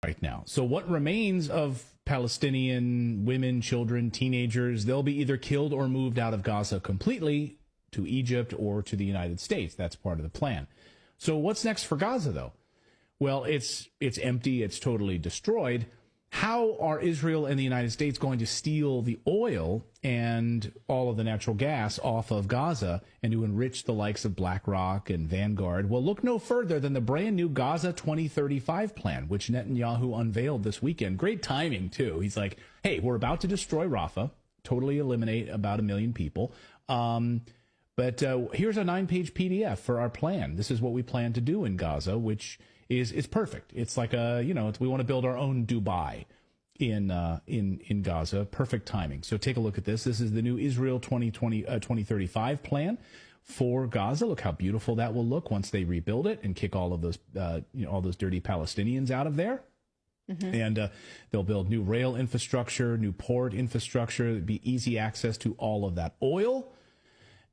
right now. So what remains of Palestinian women, children, teenagers, they'll be either killed or moved out of Gaza completely to Egypt or to the United States. That's part of the plan. So what's next for Gaza, though? Well, it's empty. It's totally destroyed. How are Israel and the United States going to steal the oil and all of the natural gas off of Gaza and to enrich the likes of BlackRock and Vanguard? Well, look no further than the brand new Gaza 2035 plan, which Netanyahu unveiled this weekend. Great timing, too. He's like, hey, we're about to destroy Rafah, totally eliminate about 1 million people. But here's a 9-page PDF for our plan. This is what we plan to do in Gaza, which is perfect. It's like we want to build our own Dubai in Gaza. Perfect timing. So take a look at this. This is the new Israel 2035 plan for Gaza. Look how beautiful that will look once they rebuild it and kick all of those all those dirty Palestinians out of there. Mm-hmm. And they'll build new rail infrastructure, new port infrastructure. There'll be easy access to all of that oil,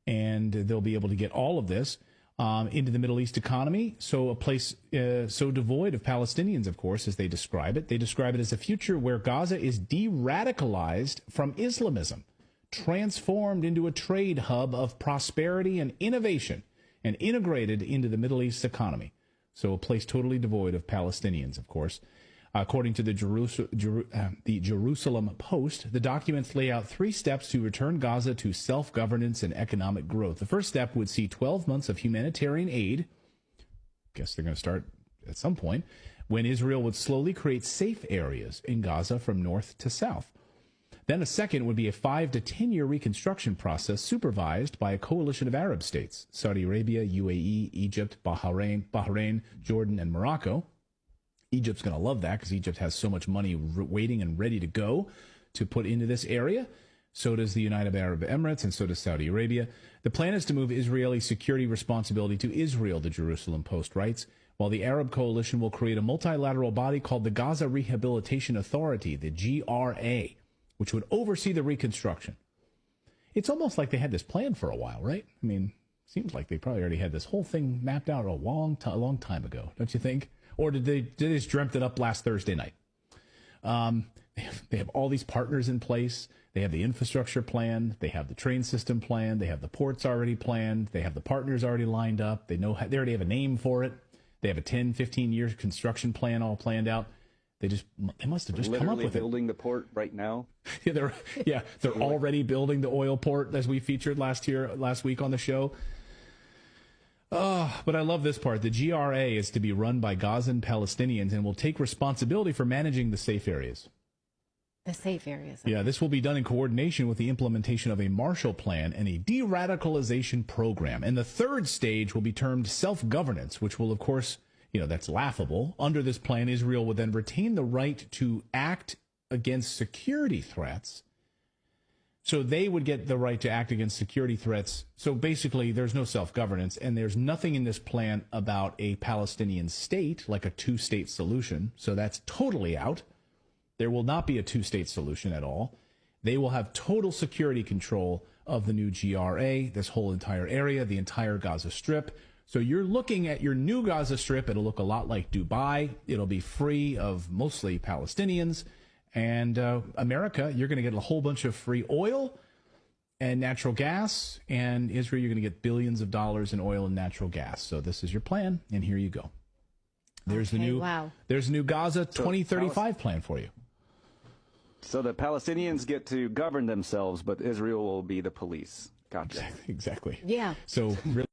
and they'll be able to get all of this into the Middle East economy. So a place so devoid of Palestinians, of course, as they describe it. They describe it as a future where Gaza is de-radicalized from Islamism, transformed into a trade hub of prosperity and innovation, and integrated into the Middle East economy. So a place totally devoid of Palestinians, of course. According to the Jerusalem Post, the documents lay out 3 steps to return Gaza to self-governance and economic growth. The first step would see 12 months of humanitarian aid. Guess they're going to start at some point, when Israel would slowly create safe areas in Gaza from north to south. Then a second would be a 5 to 10 year reconstruction process supervised by a coalition of Arab states: Saudi Arabia, UAE, Egypt, Bahrain, Jordan, and Morocco. Egypt's going to love that because Egypt has so much money waiting and ready to go to put into this area. So does the United Arab Emirates, and so does Saudi Arabia. The plan is to move Israeli security responsibility to Israel, the Jerusalem Post writes, while the Arab coalition will create a multilateral body called the Gaza Rehabilitation Authority, the GRA, which would oversee the reconstruction. It's almost like they had this plan for a while, right? I mean, seems like they probably already had this whole thing mapped out a long time ago, don't you think? Or did they just dreamt it up last Thursday night? They have all these partners in place. They have the infrastructure plan. They have the train system plan. They have the ports already planned. They have the partners already lined up. They already have a name for it. They have a 10, 15-year construction plan all planned out. They must have just come up with it. Literally building the port right now. They're already building the oil port, as we featured last week on the show. But I love this part. The GRA is to be run by Gazan Palestinians and will take responsibility for managing the safe areas. The safe areas. Yeah, this will be done in coordination with the implementation of a Marshall Plan and a de-radicalization program. And the third stage will be termed self-governance, which will, of course, that's laughable. Under this plan, Israel would then retain the right to act against security threats. So they would get the right to act against security threats. So basically, there's no self-governance, and there's nothing in this plan about a Palestinian state, like a 2-state solution. So that's totally out. There will not be a 2-state solution at all. They will have total security control of the new GRA, this whole entire area, the entire Gaza Strip. So you're looking at your new Gaza Strip. It'll look a lot like Dubai. It'll be free of mostly Palestinians. And America, you're going to get a whole bunch of free oil and natural gas. And Israel, you're going to get billions of dollars in oil and natural gas. So this is your plan, and here you go. There's the new Gaza 2035 plan for you. So the Palestinians get to govern themselves, but Israel will be the police. Gotcha. Exactly. Yeah. So really